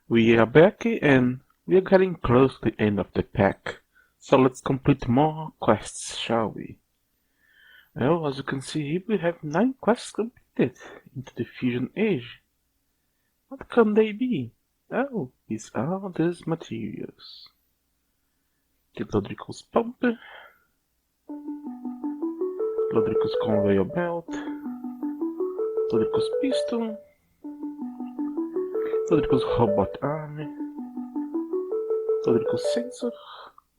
We are back and we are getting close to the end of the pack. So let's complete more quests, shall we? Well, as you can see, we have 9 quests completed into the Fusion Age. What can they be? Oh, these are these materials. The Lodricus Pump, Lodricus Conveyor Belt, Lodricus Piston, Lodricus Robot Arm, Lodricus Sensor,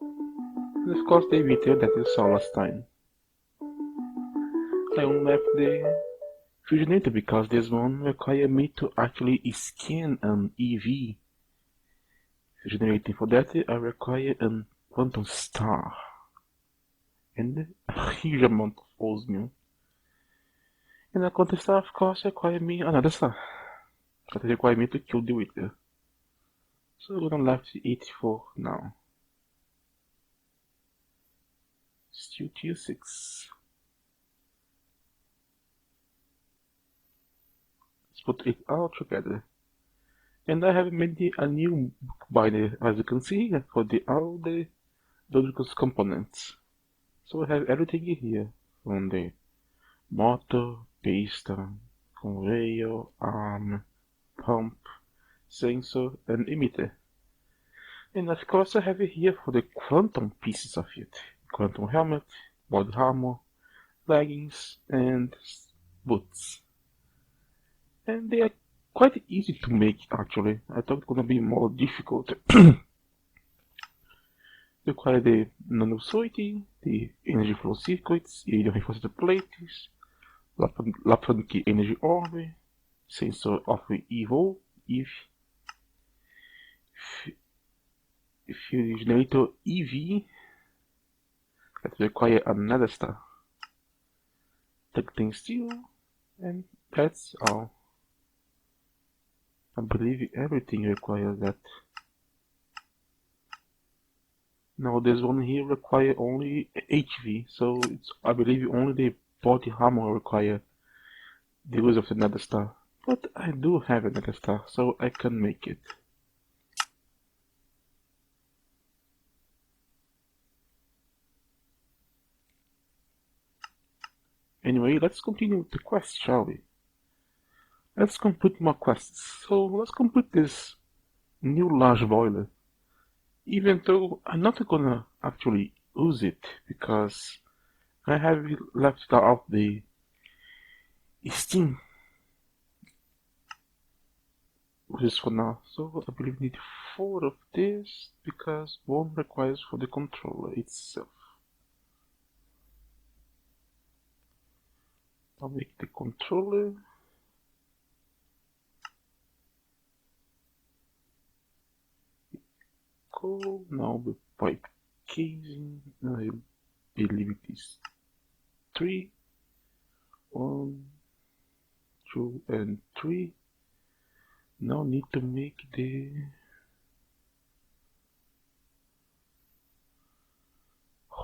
and of course the emitter that you saw last time. I only left the Fusionator because this one requires me to actually scan an EV. Generating for that I require a quantum star and a huge amount of osmium. And a quantum star of course requires me another star. But it requires me to kill the Wither. So we're gonna left 84 now. Still tier 6. Let's put it all together. And I have made a new bookbinder, as you can see, for all the Lodricus components. So I have everything here, from the motor, piston, conveyor, arm, pump, sensor, and emitter. And of course I have it here for the quantum pieces of it. Quantum helmet, body armor, leggings, and boots. And they are quite easy to make actually. I thought it was gonna be more difficult. Require the nanofluidity, the energy flow circuits, iridium reinforced plates, Laplantic energy orb, sensor of EVO, Fusionator EV, that require another star. Tungsten steel, and that's all. I believe everything requires that. Now this one here require only HV, so it's, I believe only the body armor require the use of another star. But I do have another star, so I can make it. Anyway, let's continue with the quest, shall we? Let's complete more quests. So let's complete this new large boiler. Even though I'm not gonna actually use it because I have left out the steam just for now. So I believe we need 4 of this because 1 requires for the controller itself. I'll make the controller. Cool. Now the pipe casing. I believe it is 3. 1, 2, and 3. Now need to make the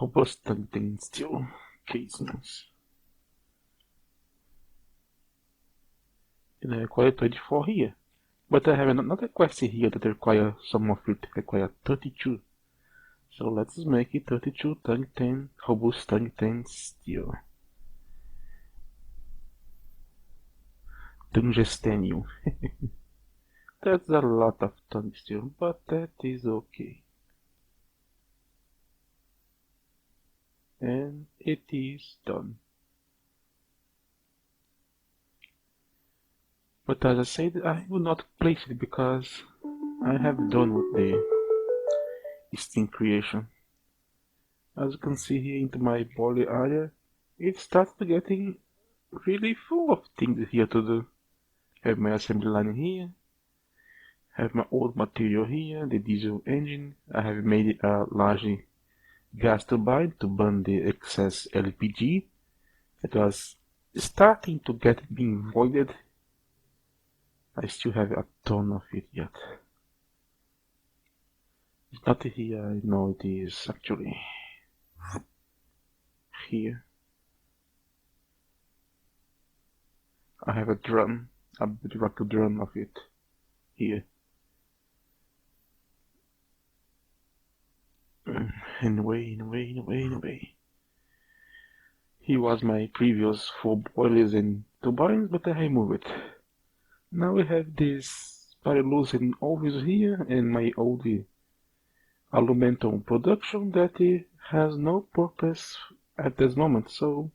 robust tungsten steel casings. And I require 24 here. But I have another question here that requires some of it require 32. So let's make it 32 tungsten, robust tungsten steel. Tungstenium. That's a lot of tungsten, but that is okay. And it is done. But as I said, I will not place it because I have done with the steam creation. As you can see here into my body area, it starts getting really full of things here to do. Have my assembly line here, have my old material here, the diesel engine. I have made a large gas turbine to burn the excess LPG that was starting to get being voided. I still have a ton of it yet. It's not here, I know it is actually here. I have a drum, a rocket drum of it here. Anyway. He was my previous 4 boilers and turbines, but I removed it. Now we have this Parallucent always here and my old aluminum production that has no purpose at this moment, so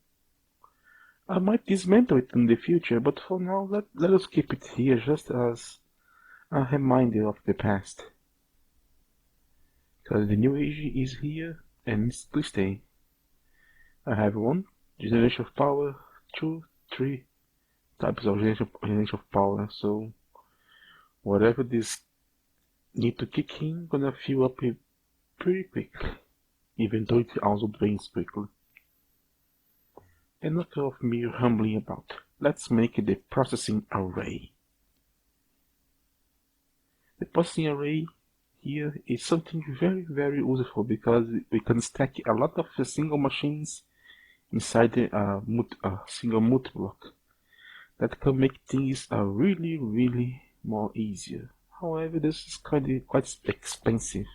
I might dismantle it in the future, but for now let us keep it here just as a reminder of the past. Because the new age is here and it's to stay. I have 1 generation of power, 2, 3 types of generation of power, so whatever this need to kick in, gonna fill up pretty quickly, even though it also drains quickly. Enough of me rambling about. Let's make the processing array. The processing array here is something very useful because we can stack a lot of single machines inside a single multi-block. That can make things really more easier. However, this is quite expensive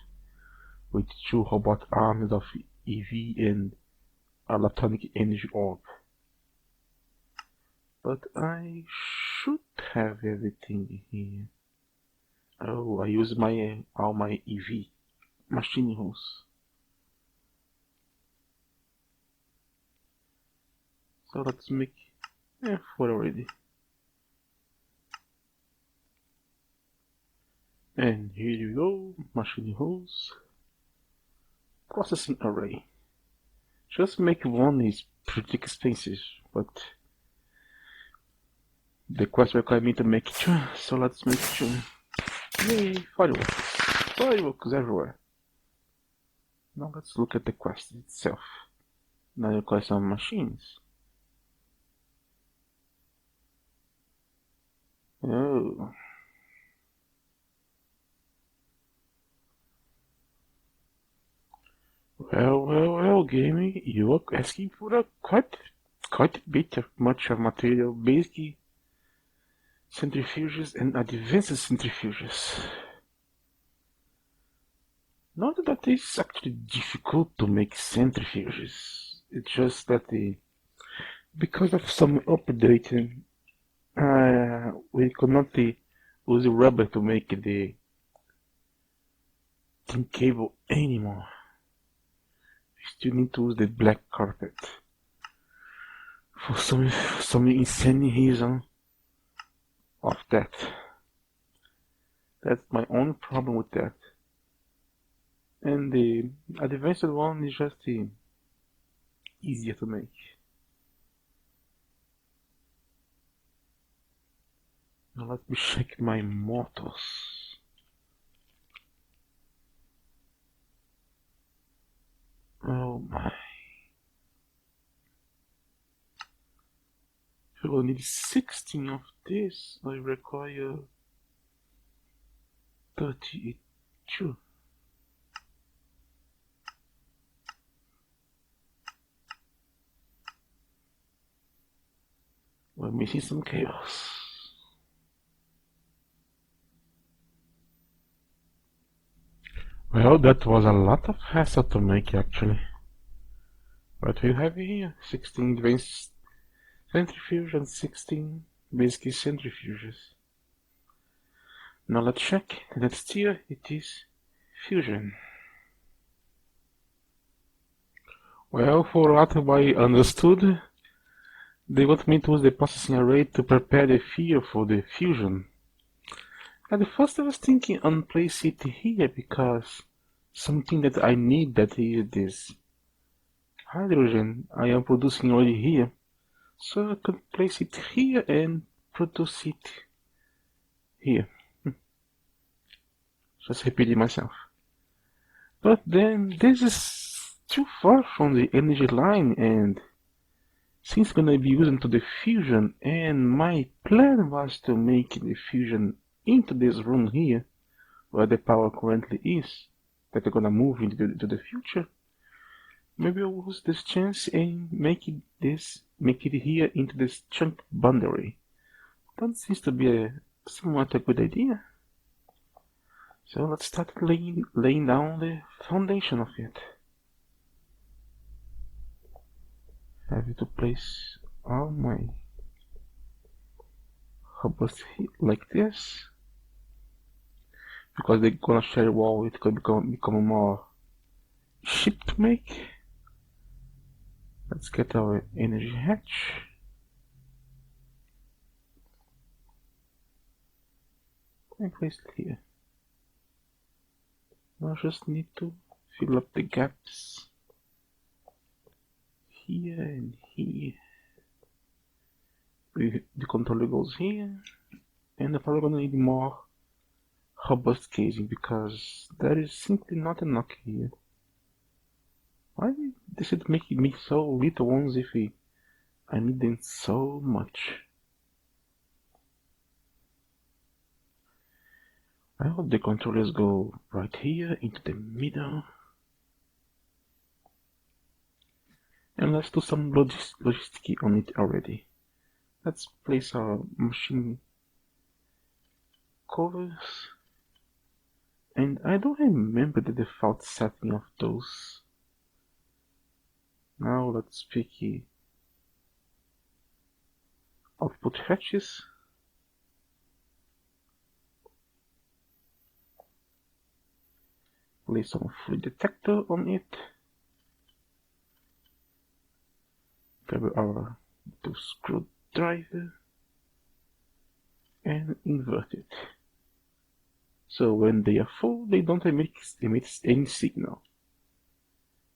with 2 robot arms of EV and electronic energy orb. But I should have everything here. Oh, I use all my EV machine rules. So let's make 4 already. And here you go, machine rules. Processing array. Just make 1 is pretty expensive, but the quest requires me to make 2, so let's make 2. Yay, fireworks! Fireworks everywhere! Now let's look at the quest itself. Now you require some machines. Oh. Well, gaming, you are asking for a quite a bit much of material, basically centrifuges and advanced centrifuges. Not that it's actually difficult to make centrifuges, it's just that because of some updating, we could not use rubber to make the thin cable anymore. We still need to use the black carpet for some insane reason of that. That's my only problem with that. And the advanced one is just easier to make. Now let me check my motors. Oh my. If I will need 16 of this, I require 32. We're missing some chaos. Well, that was a lot of hassle to make actually. But we have here 16 advanced centrifuge and 16 basic centrifuges. Now let's check that still it is fusion. Well, for what I understood, they want me to use the processing array to prepare the fuel for the fusion. At first I was thinking on place it here because something that I need, that is this hydrogen I am producing already here, so I could place it here and produce it here. Just repeating myself. But then this is too far from the energy line, and since I'm gonna be using to the fusion, and my plan was to make the fusion into this room here, where the power currently is, that we're gonna move into the future. Maybe I'll use this chance and make it here into this chunk boundary. That seems to be somewhat a good idea. So let's start laying down the foundation of it. have to place all my hubs like this, because they're gonna share a wall. It could become more cheap to make. Let's get our energy hatch. And place it here. I just need to fill up the gaps here and here. The controller goes here, and I'm probably gonna need more robust casing because there is simply not enough here. Why did they should make me so little ones if I need them so much? Well, the controllers go right here into the middle. And let's do some logistic on it already. Let's place our machine covers. And I don't remember the default setting of those. Now let's pick output hatches. Place some fluid detector on it. Grab our screwdriver and invert it. So when they are full, they don't emit any signal.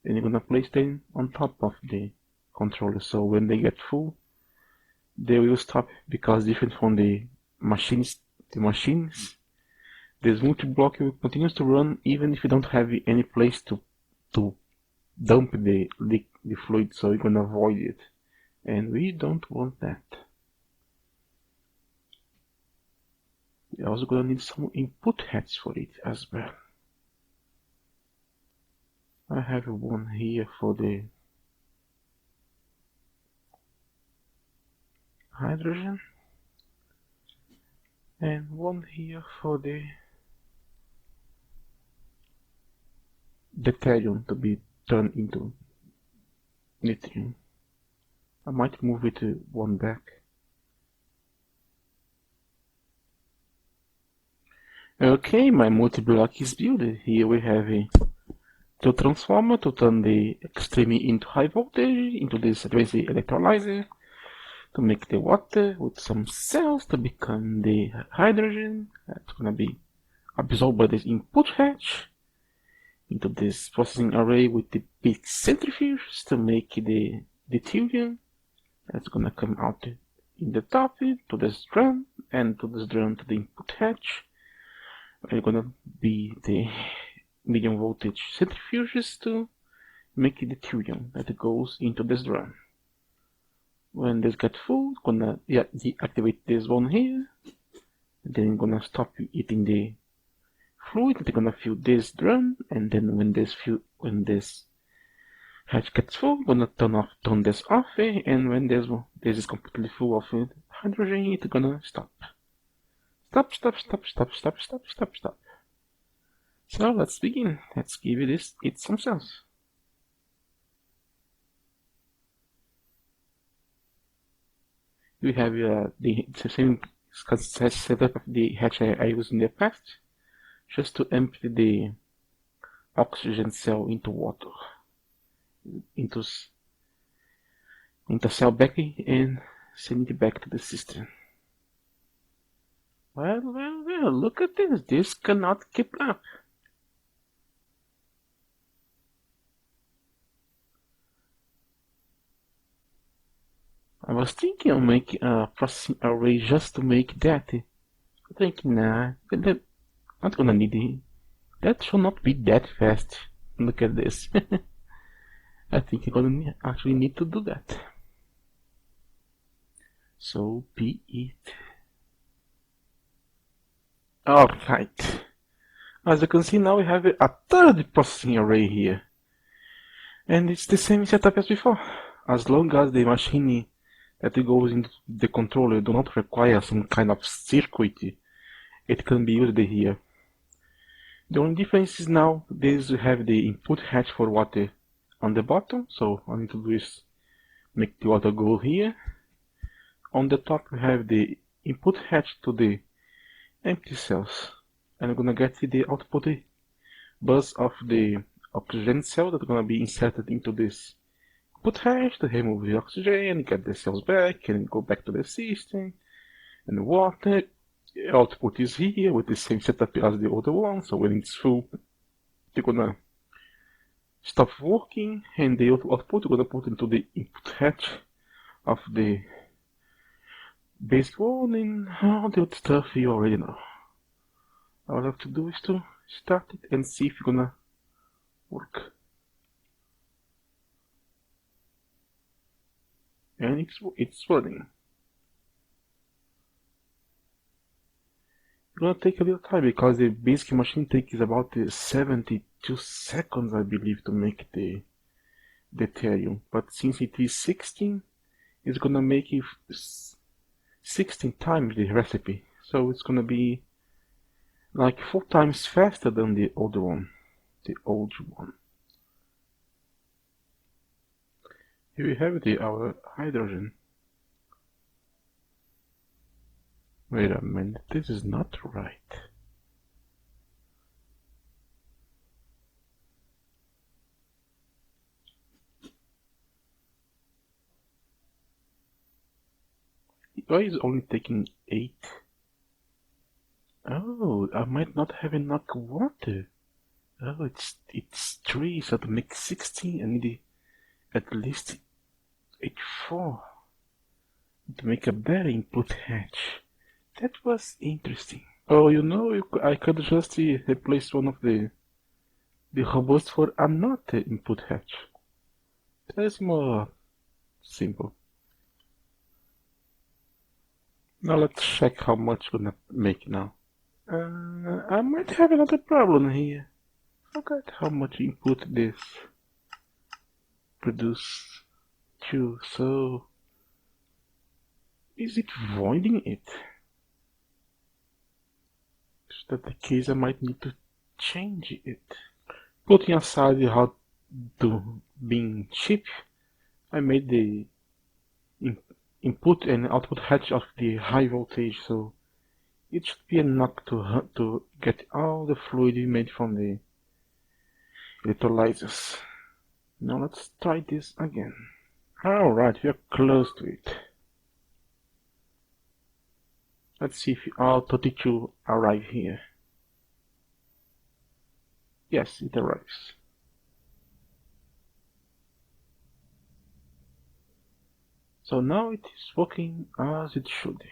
Then you're gonna place them on top of the controller. So when they get full, they will stop, because different from the machines, this multi-block will continue to run even if you don't have any place to dump the fluid, so you're gonna avoid it. And we don't want that. We're also gonna need some input heads for it as well. I have one here for the hydrogen, and one here for the deuterium to be turned into lithium. I might move it one back. Okay, my multi-block is built. Here we have the transformer to turn the extreme into high voltage, into this advanced electrolyzer to make the water, with some cells to become the hydrogen. That's gonna be absorbed by this input hatch into this processing array with the big centrifuge to make the deuterium. That's gonna come out in the top to this drum, and to this drum to the input hatch. We're gonna be the medium voltage centrifuges to make the deuterium that goes into this drum. When this gets full, gonna deactivate this one here. Then gonna stop eating the fluid. They're gonna fill this drum, and then when this hatch gets full, gonna turn this off, and when this is completely full of hydrogen, it's gonna stop. Stop. So let's begin. Let's give it some cells. We have the same setup of the hatch I used in the past, just to empty the oxygen cell into water, into cell back, and send it back to the system. Well, look at this. This cannot keep up. I was thinking of making a processing array just to make that. I think, nah, I'm not gonna need it. That should not be that fast. Look at this. I think I'm gonna actually need to do that. So be it. Alright. As you can see, now we have a third processing array here. And it's the same setup as before. As long as the machine that goes into the controller do not require some kind of circuit, it can be used here. The only difference is now this we have the input hatch for water on the bottom, so all I need to do is make the auto go here. On the top we have the input hatch to the empty cells, and we're gonna get the output bus of the oxygen cell that's gonna be inserted into this input hatch to remove the oxygen, get the cells back, and go back to the system. And the water output is here with the same setup as the other one, so when it's full, they're gonna stop working, and the output we're gonna put into the input hatch of the basic one, and all the other stuff you already know. All I have to do is to start it and see if it's gonna work. And it's running. It's gonna take a little time because the basic machine takes about 72 seconds, I believe, to make the Ethereum. But since it is 16, it's gonna make it 16 times the recipe. So it's gonna be like 4 times faster than the old one. Here we have our hydrogen. Wait a minute, this is not right. Why is only taking 8? Oh, I might not have enough water. Oh, it's 3, so to make 16 I need at least 84 to make a better input hatch. That was interesting. Oh, you know, I could just replace one of the robots for another input hatch. That is more simple. Now let's check how much we're gonna make now. I might have another problem here. Forgot how much input this produce too, so is it voiding it? If that's the case, I might need to change it. Putting aside how to being cheap, I made the input and output hatch of the high voltage, so it should be enough to get all the fluid we made from the electrolyzers. Now let's try this again. Alright, we are close to it. Let's see if all 32 arrive here. Yes, it arrives. So now it is working as it should.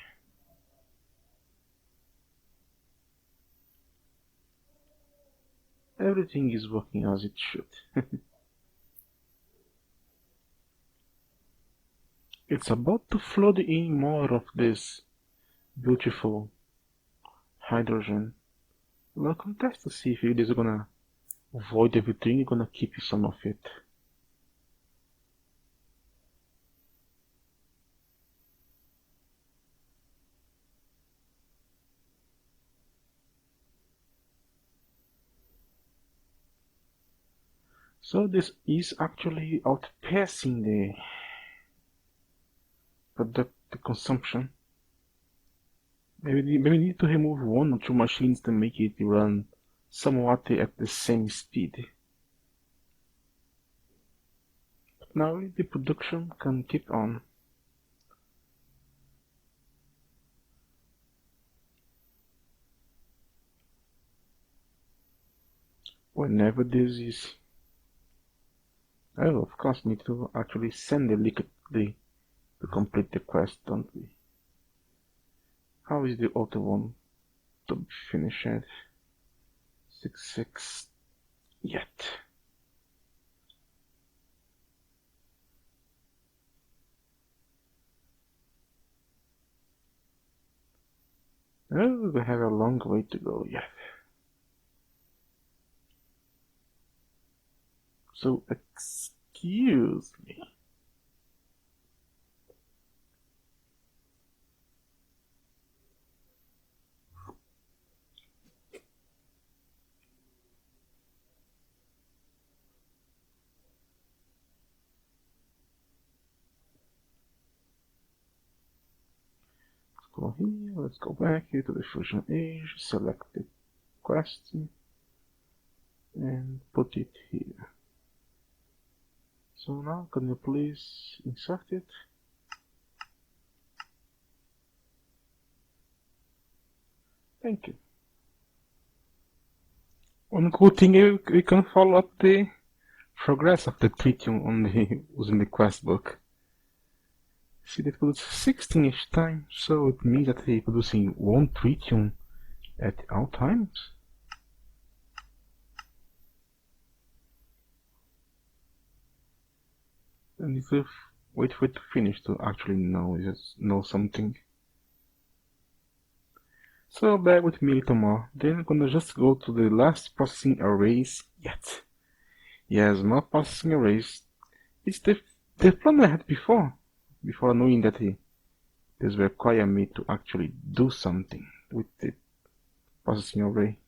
Everything is working as it should. It's about to flood in more of this beautiful hydrogen. We'll contest to see if it is gonna void everything, gonna keep some of it. So this is actually outpacing the consumption. Maybe we need to remove 1 or 2 machines to make it run somewhat at the same speed. But now the production can keep on. Whenever this is... Oh, of course, we need to actually send the liquid to complete the quest, don't we? How is the other one to be finished? 6 yet. Oh, we have a long way to go yet. So, excuse me. Go here, let's go back here to the Fusion Edge, select the quest, and put it here. So now, can you please insert it? Thank you. One cool thing, we can follow up the progress of the tritium on the using the quest book. See, that produces 16 each time, so it means that they're producing 1 tritium at all times. I need to wait for it to finish to actually know something. So bear with me a little more. Then I'm gonna just go to the last processing arrays yet. Yes, more processing arrays. It's the plan I had before knowing that this require me to actually do something with the processing array.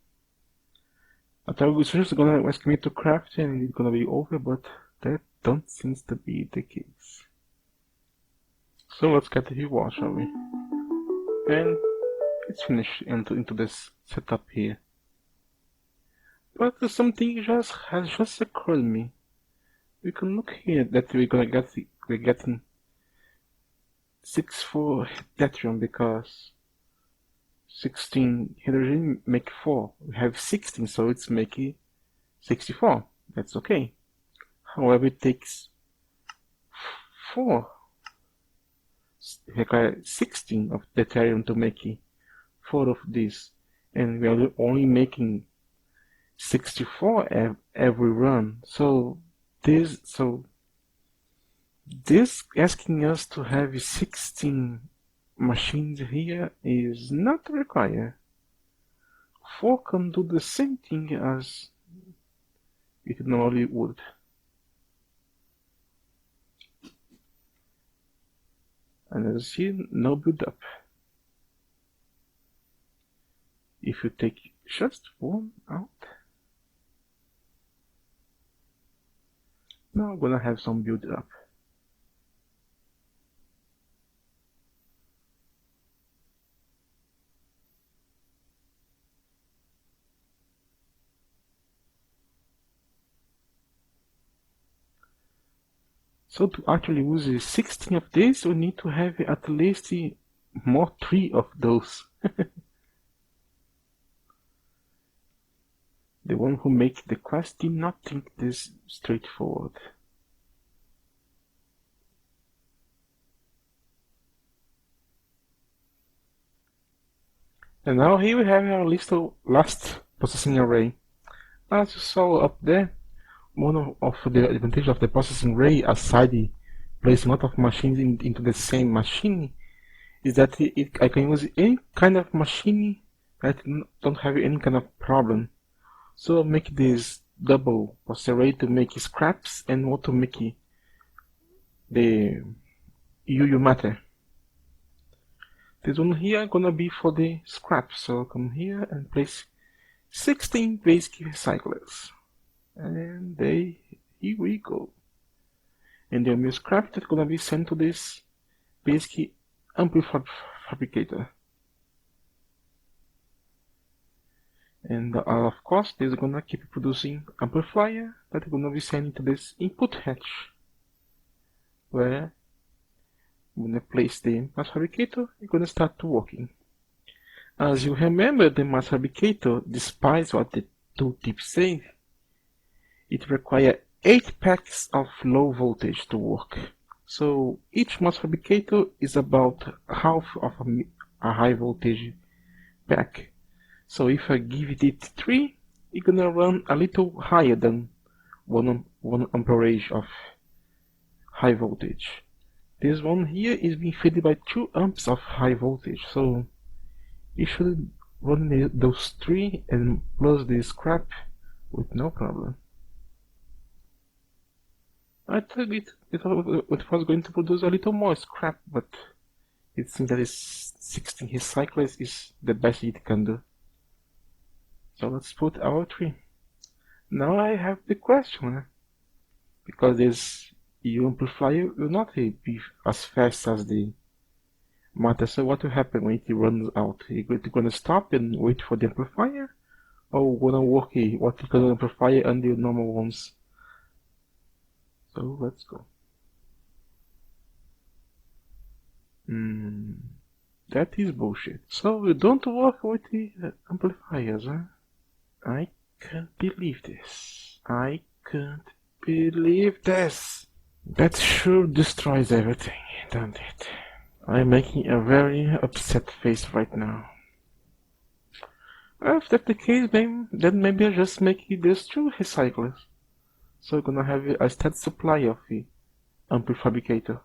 I thought it was just gonna ask me to craft and it's gonna be over, but that don't seem to be the case. So let's get the reward, shall we? And let's finish into this setup here. But something has just occurred to me. We can look here that we're getting 6-4 deuterium because 16 hydrogen make 4. We have 16, so it's making 64. That's okay. However, it takes 4. It requires 16 of deuterium to make 4 of this, and we are only making 64 every run. So this asking us to have 16 machines here is not required. 4 can do the same thing as it normally would. And as you see, no build up. If you take just 1 out, now I'm gonna have some build up. So to actually use 16 of this, we need to have at least more 3 of those. The one who makes the quest did not think this straightforward. And now here we have our last processing array. As you saw up there, one of the advantages of the processing array, aside placing a lot of machines into the same machine, is that I can use any kind of machine that don't have any kind of problem. So I'll make this double processing array to make scraps and want to make the UU matter. This one here gonna be for the scraps, so I'll come here and place 16 basic recyclers. And here we go. And the new scrap that's gonna be sent to this basic amplifier fabricator. And of course, this is gonna keep producing amplifier that is gonna be sent into this input hatch, where I'm gonna place the mass fabricator. It's gonna start working. As you remember, the mass fabricator, despite what the tooltip says, it requires 8 packs of low voltage to work. So each mass fabricator is about half of a high voltage pack. So if I give it 3, it's gonna run a little higher than 1 amperage of high voltage. This one here is being fed by 2 amps of high voltage, so it should run those 3 and plus the scrap with no problem. I thought it was going to produce a little more scrap, but it seems that 16 recyclers is the best it can do. So let's put our 3. Now I have the question, because this EU amplifier will not be as fast as the Martha, so what will happen when it runs out? You gonna stop and wait for the amplifier? Or gonna work what you call amplifier and the normal ones? So let's go. That is bullshit. So we don't work with the amplifiers, huh? I can't believe this. I can't believe this. That sure destroys everything, doesn't it? I'm making a very upset face right now. If that's the case, then maybe I just make these two recyclers. So we're gonna have a steady supply of the amplificator.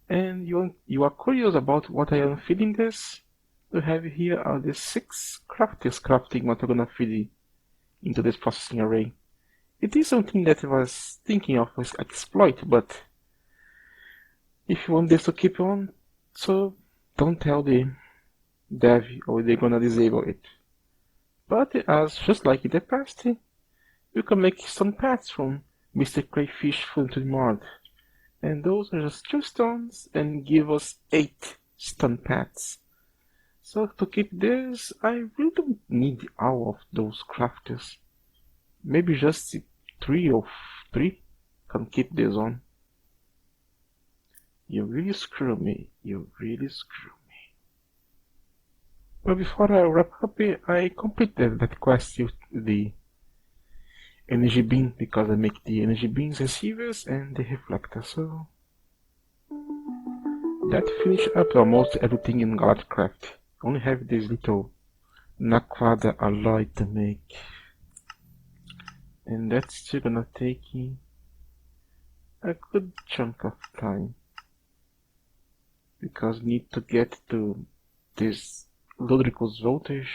And you are curious about what I am feeding this? We have here are the 6 crafters crafting what we're gonna feed into this processing array. It is something that I was thinking of as exploit, but if you want this to keep on, so don't tell the dev or they're gonna disable it. But as just like in the past, you can make stone paths from Mr. Crayfish Food to the mod. And those are just 2 stones and give us 8 stone paths. So to keep this, I really don't need all of those crafters. Maybe just 3 or 3 can keep this on. You really screw me. You really screw me. But before I wrap up, I completed that quest with the energy beam because I make the energy beams receivers and the reflector. So that finished up almost everything in Galacticraft. Only have this little Naquada alloy to make. And that's still gonna take a good chunk of time. Because need to get to this Ludicrous voltage,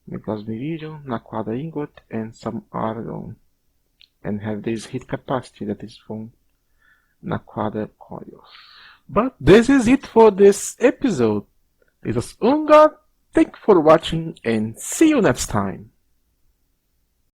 because Meridian, Naquada ingot, and some argon. And have this heat capacity that is from Naquada coils. But this is it for this episode. This was Unga. Thank you for watching and see you next time.